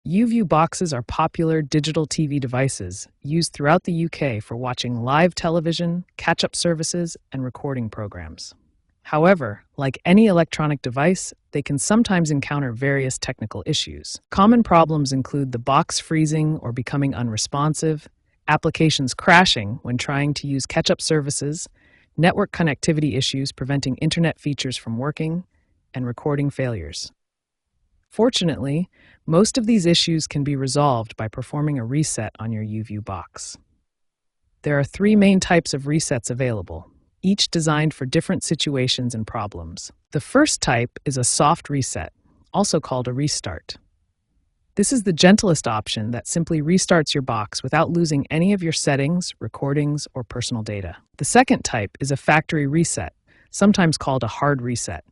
YouView boxes are popular digital TV devices used throughout the UK for watching live television, catch-up services, and recording programs. However, like any electronic device, they can sometimes encounter various technical issues. Common problems include the box freezing or becoming unresponsive, applications crashing when trying to use catch-up services, network connectivity issues preventing internet features from working, and recording failures. Fortunately, most of these issues can be resolved by performing a reset on your YouView box. There are three main types of resets available, each designed for different situations and problems. The first type is a soft reset, also called a restart. This is the gentlest option that simply restarts your box without losing any of your settings, recordings, or personal data. The second type is a factory reset, sometimes called a hard reset.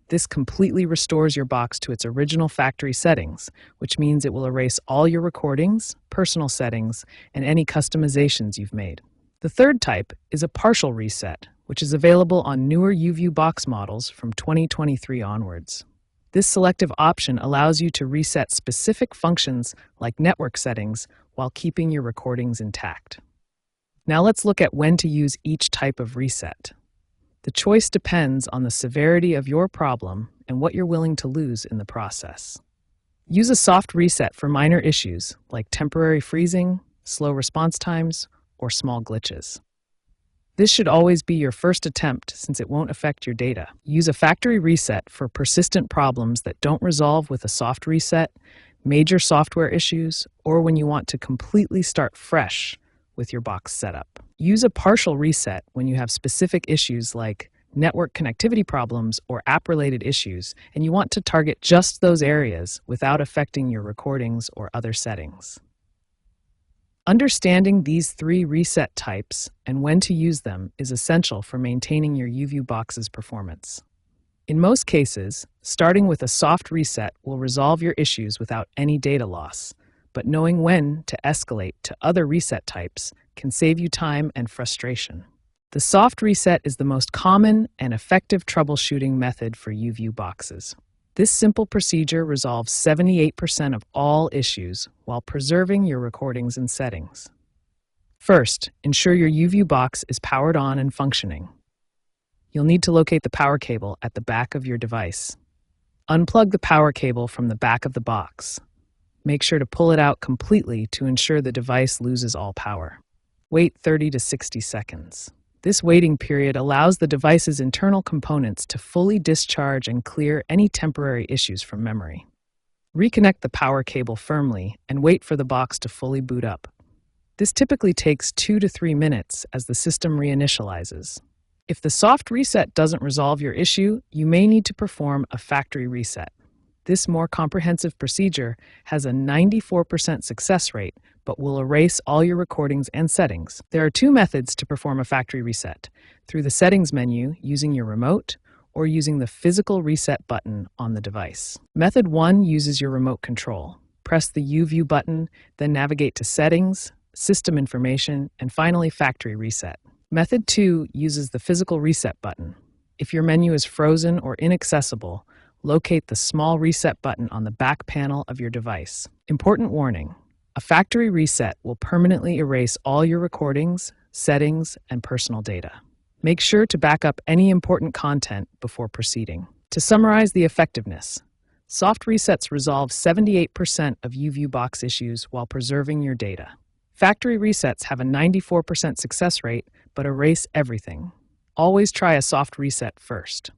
This completely restores your box to its original factory settings, which means it will erase all your recordings, personal settings, and any customizations you've made. The third type is a partial reset, which is available on newer YouView box models from 2023 onwards. This selective option allows you to reset specific functions like network settings while keeping your recordings intact. Now let's look at when to use each type of reset. The choice depends on the severity of your problem and what you're willing to lose in the process. Use a soft reset for minor issues like temporary freezing, slow response times, or small glitches. This should always be your first attempt since it won't affect your data. Use a factory reset for persistent problems that don't resolve with a soft reset, major software issues, or when you want to completely start fresh with your box setup. Use a partial reset when you have specific issues like network connectivity problems or app-related issues, and you want to target just those areas without affecting your recordings or other settings. Understanding these three reset types and when to use them is essential for maintaining your YouView box's performance. In most cases, starting with a soft reset will resolve your issues without any data loss, but knowing when to escalate to other reset types can save you time and frustration. The soft reset is the most common and effective troubleshooting method for YouView boxes. This simple procedure resolves 78% of all issues while preserving your recordings and settings. First, ensure your YouView box is powered on and functioning. You'll need to locate the power cable at the back of your device. Unplug the power cable from the back of the box. Make sure to pull it out completely to ensure the device loses all power. Wait 30 to 60 seconds. This waiting period allows the device's internal components to fully discharge and clear any temporary issues from memory. Reconnect the power cable firmly and wait for the box to fully boot up. This typically takes 2 to 3 minutes as the system reinitializes. If the soft reset doesn't resolve your issue, you may need to perform a factory reset. This more comprehensive procedure has a 94% success rate, but will erase all your recordings and settings. There are two methods to perform a factory reset: through the settings menu using your remote, or using the physical reset button on the device. Method 1 uses your remote control. Press the YouView button, then navigate to Settings, System Information, and finally Factory Reset. Method 2 uses the physical reset button. If your menu is frozen or inaccessible, locate the small reset button on the back panel of your device. Important warning: a factory reset will permanently erase all your recordings, settings, and personal data. Make sure to back up any important content before proceeding. To summarize the effectiveness, soft resets resolve 78% of YouView box issues while preserving your data. Factory resets have a 94% success rate but erase everything. Always try a soft reset first.